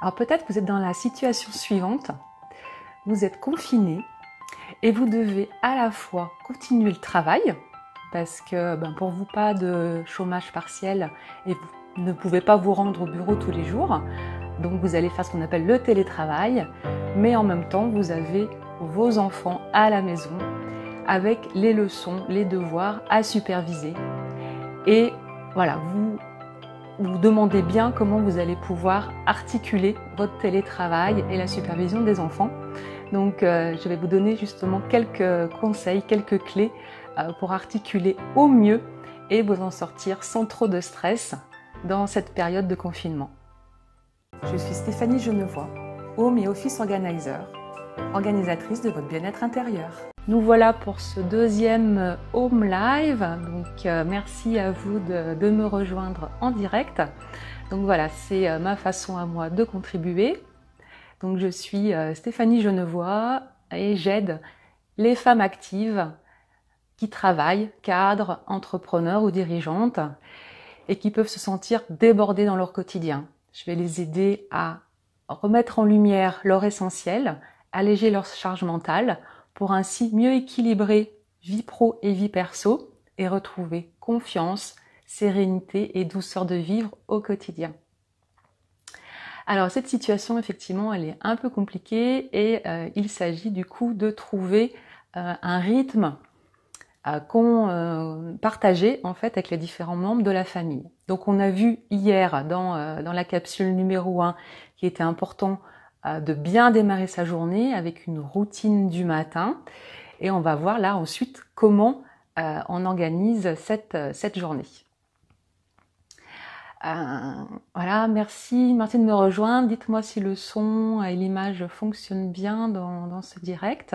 Alors peut-être que vous êtes dans la situation suivante, vous êtes confiné et vous devez à la fois continuer le travail, parce que pour vous pas de chômage partiel et vous ne pouvez pas vous rendre au bureau tous les jours, donc vous allez faire ce qu'on appelle le télétravail, mais en même temps vous avez vos enfants à la maison avec les leçons, les devoirs à superviser. Et voilà, vous demandez bien comment vous allez pouvoir articuler votre télétravail et la supervision des enfants. Donc je vais vous donner justement quelques conseils, quelques clés pour articuler au mieux et vous en sortir sans trop de stress dans cette période de confinement. Je suis Stéphanie Genevois, Home et Office Organizer, organisatrice de votre bien-être intérieur. Nous voilà pour ce deuxième Home Live, donc merci à vous de me rejoindre en direct. Donc voilà, c'est ma façon à moi de contribuer. Donc je suis Stéphanie Genevois et j'aide les femmes actives qui travaillent, cadres, entrepreneurs ou dirigeantes et qui peuvent se sentir débordées dans leur quotidien. Je vais les aider à remettre en lumière leur essentiel, alléger leur charge mentale pour ainsi mieux équilibrer vie pro et vie perso et retrouver confiance, sérénité et douceur de vivre au quotidien. Alors cette situation, effectivement, elle est un peu compliquée et il s'agit du coup de trouver un rythme qu'on partageait en fait avec les différents membres de la famille. Donc on a vu hier dans la capsule numéro 1 qu'il était important de bien démarrer sa journée avec une routine du matin et on va voir là ensuite comment on organise cette journée. Voilà, merci de me rejoindre. Dites-moi si le son et l'image fonctionnent bien dans ce direct.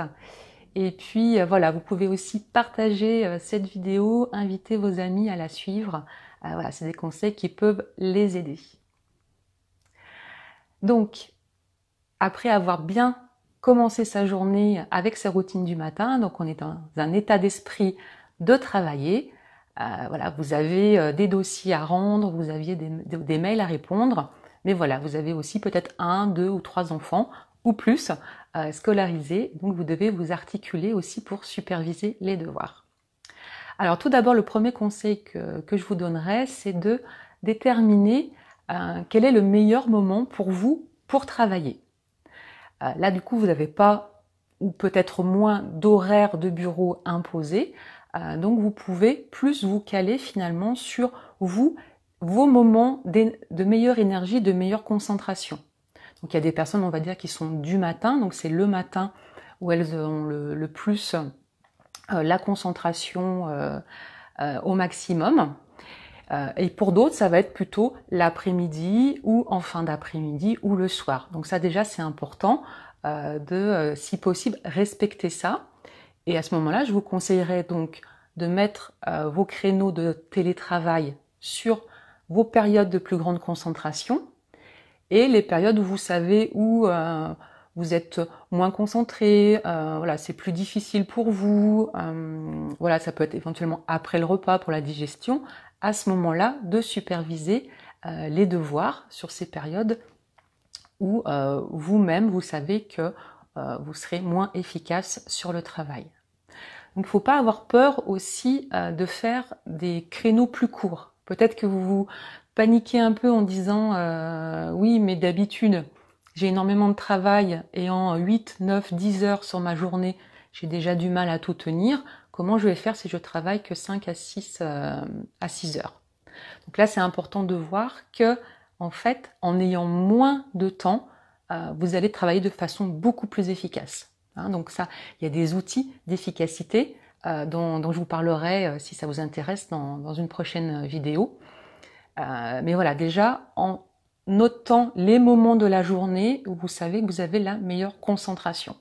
Et puis voilà, vous pouvez aussi partager cette vidéo, inviter vos amis à la suivre. Voilà, c'est des conseils qui peuvent les aider. Donc, après avoir bien commencé sa journée avec sa routine du matin, donc on est dans un état d'esprit de travailler. Voilà, vous avez des dossiers à rendre, vous aviez des mails à répondre, mais voilà, vous avez aussi peut-être 1, 2 ou 3 enfants ou plus scolarisés, donc vous devez vous articuler aussi pour superviser les devoirs. Alors tout d'abord, le premier conseil que je vous donnerai, c'est de déterminer quel est le meilleur moment pour vous pour travailler. Là, du coup, vous n'avez pas ou peut-être moins d'horaires de bureau imposés, donc vous pouvez plus vous caler finalement sur vos moments de meilleure énergie, de meilleure concentration. Donc il y a des personnes, on va dire, qui sont du matin, donc c'est le matin où elles ont le plus la concentration au maximum. Et pour d'autres, ça va être plutôt l'après-midi ou en fin d'après-midi ou le soir. Donc ça déjà, c'est important de, si possible, respecter ça. Et à ce moment-là, je vous conseillerais donc de mettre vos créneaux de télétravail sur vos périodes de plus grande concentration et les périodes où vous savez où vous êtes moins concentré, voilà, c'est plus difficile pour vous, voilà, ça peut être éventuellement après le repas pour la digestion, à ce moment-là, de superviser les devoirs sur ces périodes où vous-même, vous savez que vous serez moins efficace sur le travail. Donc il ne faut pas avoir peur aussi de faire des créneaux plus courts. Peut-être que vous vous paniquez un peu en disant oui, mais d'habitude, j'ai énormément de travail et en 8, 9, 10 heures sur ma journée, j'ai déjà du mal à tout tenir. Comment je vais faire si je travaille que 5 à 6 heures? Donc là, c'est important de voir que, en fait, en ayant moins de temps, vous allez travailler de façon beaucoup plus efficace. Donc ça, il y a des outils d'efficacité dont je vous parlerai si ça vous intéresse dans une prochaine vidéo. Mais voilà, déjà, en notant les moments de la journée où vous savez que vous avez la meilleure concentration.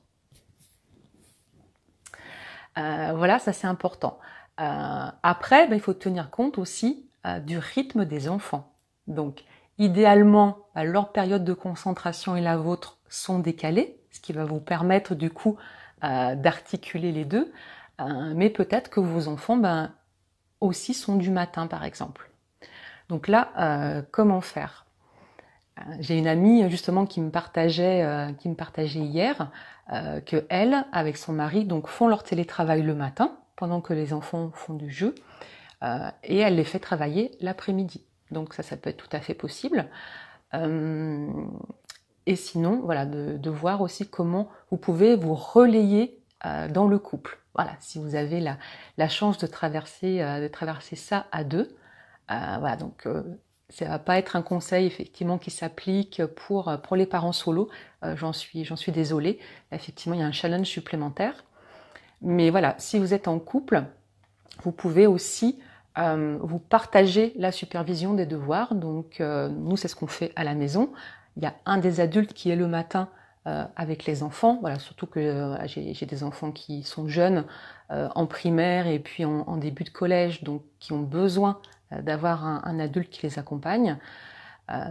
Voilà, ça c'est important. Après, il faut tenir compte aussi du rythme des enfants. Donc, idéalement, leur période de concentration et la vôtre sont décalées, ce qui va vous permettre du coup d'articuler les deux. Mais peut-être que vos enfants aussi sont du matin, par exemple. Donc là, comment faire? J'ai une amie justement qui me partageait hier que elle, avec son mari, donc font leur télétravail le matin pendant que les enfants font du jeu et elle les fait travailler l'après-midi. Donc ça peut être tout à fait possible. Et sinon, voilà, de voir aussi comment vous pouvez vous relayer dans le couple. Voilà, si vous avez la chance de traverser ça à deux. Voilà, donc ça va pas être un conseil effectivement qui s'applique pour les parents solo. J'en suis désolée. Effectivement, il y a un challenge supplémentaire. Mais voilà, si vous êtes en couple, vous pouvez aussi vous partager la supervision des devoirs. Donc nous, c'est ce qu'on fait à la maison. Il y a un des adultes qui est le matin avec les enfants. Voilà, surtout que j'ai des enfants qui sont jeunes en primaire et puis en début de collège, donc qui ont besoin d'avoir un adulte qui les accompagne.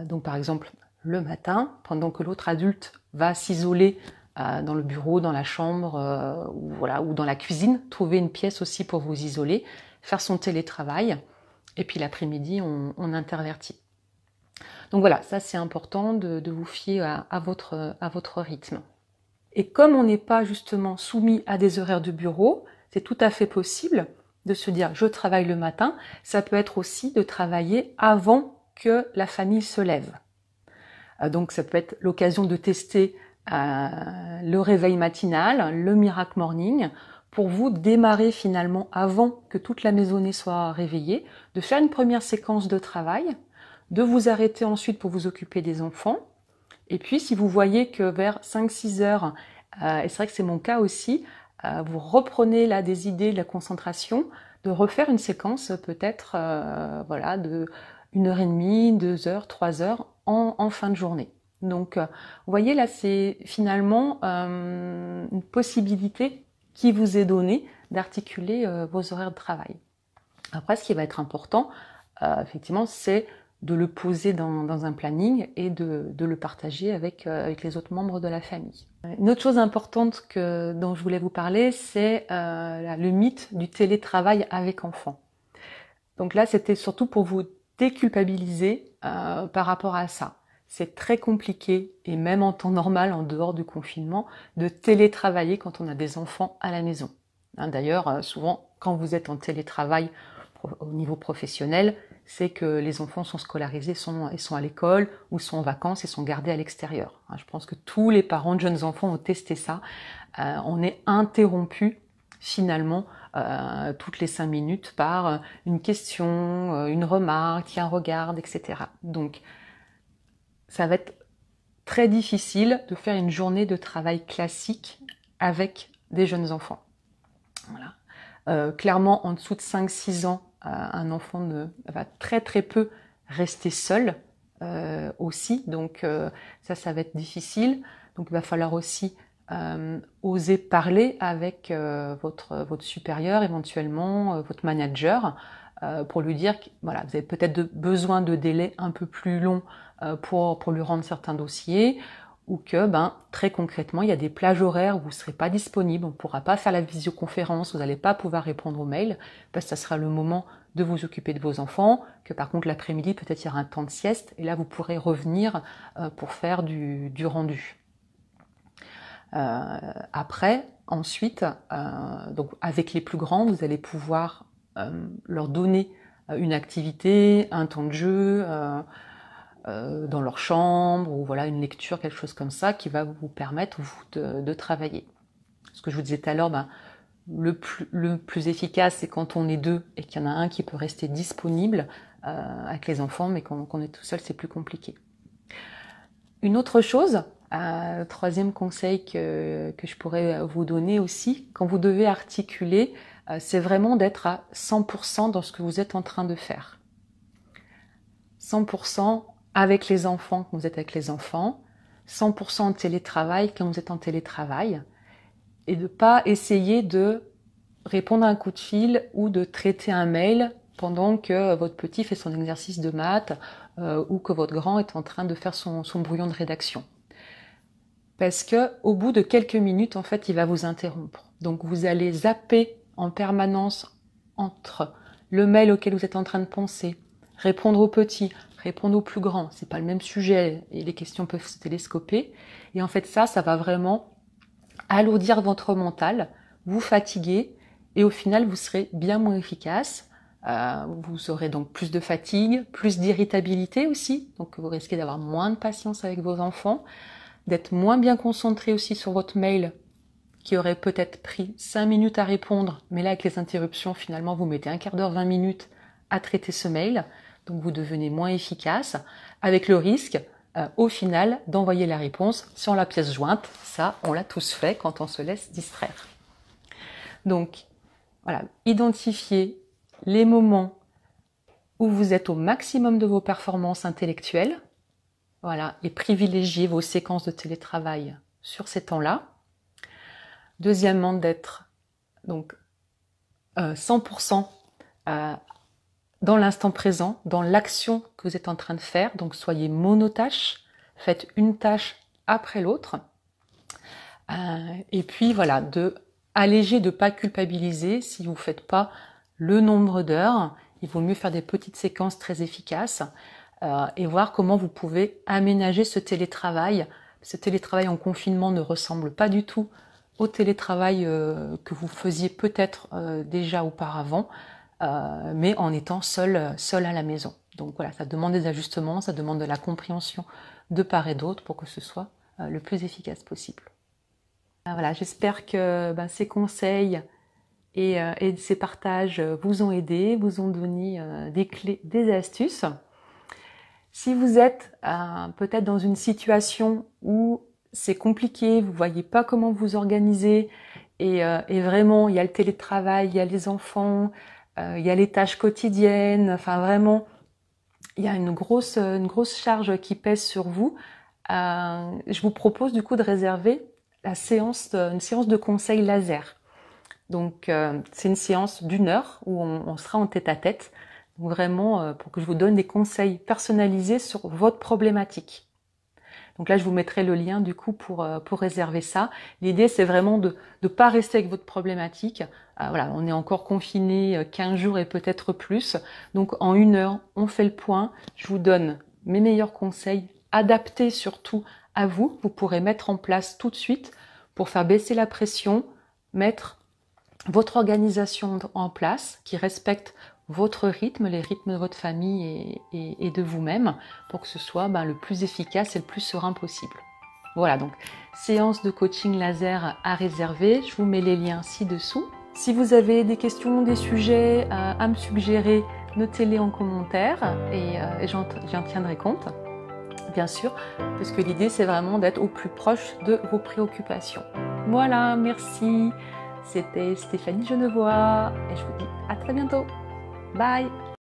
Donc par exemple, le matin, pendant que l'autre adulte va s'isoler dans le bureau, dans la chambre ou dans la cuisine, trouver une pièce aussi pour vous isoler, faire son télétravail, et puis l'après-midi, on intervertit. Donc voilà, ça c'est important de vous fier à votre rythme. Et comme on n'est pas justement soumis à des horaires de bureau, c'est tout à fait possible de se dire je travaille le matin. Ça peut être aussi de travailler avant que la famille se lève. Donc ça peut être l'occasion de tester le réveil matinal, le miracle morning, pour vous démarrer finalement avant que toute la maisonnée soit réveillée, de faire une première séquence de travail, de vous arrêter ensuite pour vous occuper des enfants. Et puis si vous voyez que vers 5-6 heures, et c'est vrai que c'est mon cas aussi, vous reprenez là des idées, de la concentration, de refaire une séquence peut-être voilà, de 1h30, 2 heures, 3 heures en fin de journée. Donc vous voyez là c'est finalement une possibilité qui vous est donnée d'articuler vos horaires de travail. Après ce qui va être important, effectivement, c'est de le poser dans un planning et de le partager avec les autres membres de la famille. Une autre chose importante dont je voulais vous parler, c'est le mythe du télétravail avec enfants. Donc là, c'était surtout pour vous déculpabiliser par rapport à ça. C'est très compliqué, et même en temps normal, en dehors du confinement, de télétravailler quand on a des enfants à la maison. D'ailleurs, souvent, quand vous êtes en télétravail au niveau professionnel, c'est que les enfants sont scolarisés, ils sont à l'école ou sont en vacances et sont gardés à l'extérieur. Je pense que tous les parents de jeunes enfants ont testé ça. On est interrompu finalement toutes les 5 minutes par une question, une remarque, tiens regarde, etc. Donc ça va être très difficile de faire une journée de travail classique avec des jeunes enfants. Voilà. Clairement, en dessous de 5-6 ans, un enfant va très très peu rester seul aussi, donc ça va être difficile. Donc il va falloir aussi oser parler avec votre supérieur, éventuellement votre manager, pour lui dire que voilà, vous avez peut-être besoin de délais un peu plus longs pour lui rendre certains dossiers, ou que très concrètement, il y a des plages horaires où vous ne serez pas disponible, on ne pourra pas faire la visioconférence, vous n'allez pas pouvoir répondre aux mails, parce que ça sera le moment de vous occuper de vos enfants, que par contre l'après-midi, peut-être il y aura un temps de sieste, et là vous pourrez revenir pour faire du rendu. Après, ensuite, donc avec les plus grands, vous allez pouvoir leur donner une activité, un temps de jeu, dans leur chambre, ou voilà, une lecture, quelque chose comme ça, qui va vous permettre vous de travailler. Ce que je vous disais tout à l'heure, le plus efficace, c'est quand on est deux et qu'il y en a un qui peut rester disponible avec les enfants, mais quand on est tout seul, c'est plus compliqué. Une autre chose, troisième conseil que je pourrais vous donner aussi, quand vous devez articuler, c'est vraiment d'être à 100% dans ce que vous êtes en train de faire. 100% avec les enfants quand vous êtes avec les enfants, 100% en télétravail quand vous êtes en télétravail, et de ne pas essayer de répondre à un coup de fil ou de traiter un mail pendant que votre petit fait son exercice de maths ou que votre grand est en train de faire son brouillon de rédaction. Parce que au bout de quelques minutes, en fait, il va vous interrompre. Donc vous allez zapper en permanence entre le mail auquel vous êtes en train de penser, répondre au petit, répondre au plus grand. C'est pas le même sujet et les questions peuvent se télescoper. Et en fait, ça va vraiment alourdir votre mental, vous fatiguer et au final, vous serez bien moins efficace. Vous aurez donc plus de fatigue, plus d'irritabilité aussi. Donc, vous risquez d'avoir moins de patience avec vos enfants, d'être moins bien concentré aussi sur votre mail qui aurait peut-être pris 5 minutes à répondre, mais là, avec les interruptions, finalement, vous mettez un quart d'heure, 20 minutes à traiter ce mail. Donc, vous devenez moins efficace, avec le risque, au final, d'envoyer la réponse sur la pièce jointe. Ça, on l'a tous fait quand on se laisse distraire. Donc, voilà, identifiez les moments où vous êtes au maximum de vos performances intellectuelles, voilà, et privilégiez vos séquences de télétravail sur ces temps-là. Deuxièmement, d'être donc 100% dans l'instant présent, dans l'action que vous êtes en train de faire. Donc soyez monotâche, faites une tâche après l'autre. Et puis voilà, de alléger, de ne pas culpabiliser si vous ne faites pas le nombre d'heures. Il vaut mieux faire des petites séquences très efficaces et voir comment vous pouvez aménager ce télétravail. Ce télétravail en confinement ne ressemble pas du tout au télétravail que vous faisiez peut-être déjà auparavant, mais en étant seul à la maison. Donc voilà, ça demande des ajustements, ça demande de la compréhension de part et d'autre pour que ce soit le plus efficace possible. Voilà, j'espère que ces conseils et ces partages vous ont aidé, vous ont donné des clés, des astuces. Si vous êtes peut-être dans une situation où c'est compliqué, vous voyez pas comment vous organiser et vraiment il y a le télétravail, il y a les enfants, il y a les tâches quotidiennes, enfin vraiment il y a une grosse charge qui pèse sur vous. Je vous propose du coup de réserver une séance de conseil laser. Donc c'est une séance d'1 heure où on sera en tête-à-tête, vraiment pour que je vous donne des conseils personnalisés sur votre problématique. Donc là je vous mettrai le lien du coup pour réserver ça. L'idée c'est vraiment de ne pas rester avec votre problématique. Voilà, on est encore confiné 15 jours et peut-être plus. Donc en 1 heure, on fait le point. Je vous donne mes meilleurs conseils, adaptés surtout à vous. Vous pourrez mettre en place tout de suite pour faire baisser la pression, mettre votre organisation en place qui respecte votre rythme, les rythmes de votre famille et de vous-même pour que ce soit le plus efficace et le plus serein possible. Voilà, donc séance de coaching laser à réserver. Je vous mets les liens ci-dessous. Si vous avez des questions, des sujets à me suggérer, notez-les en commentaire et j'en tiendrai compte, bien sûr, parce que l'idée c'est vraiment d'être au plus proche de vos préoccupations. Voilà, merci. C'était Stéphanie Genevois et je vous dis à très bientôt. Bye!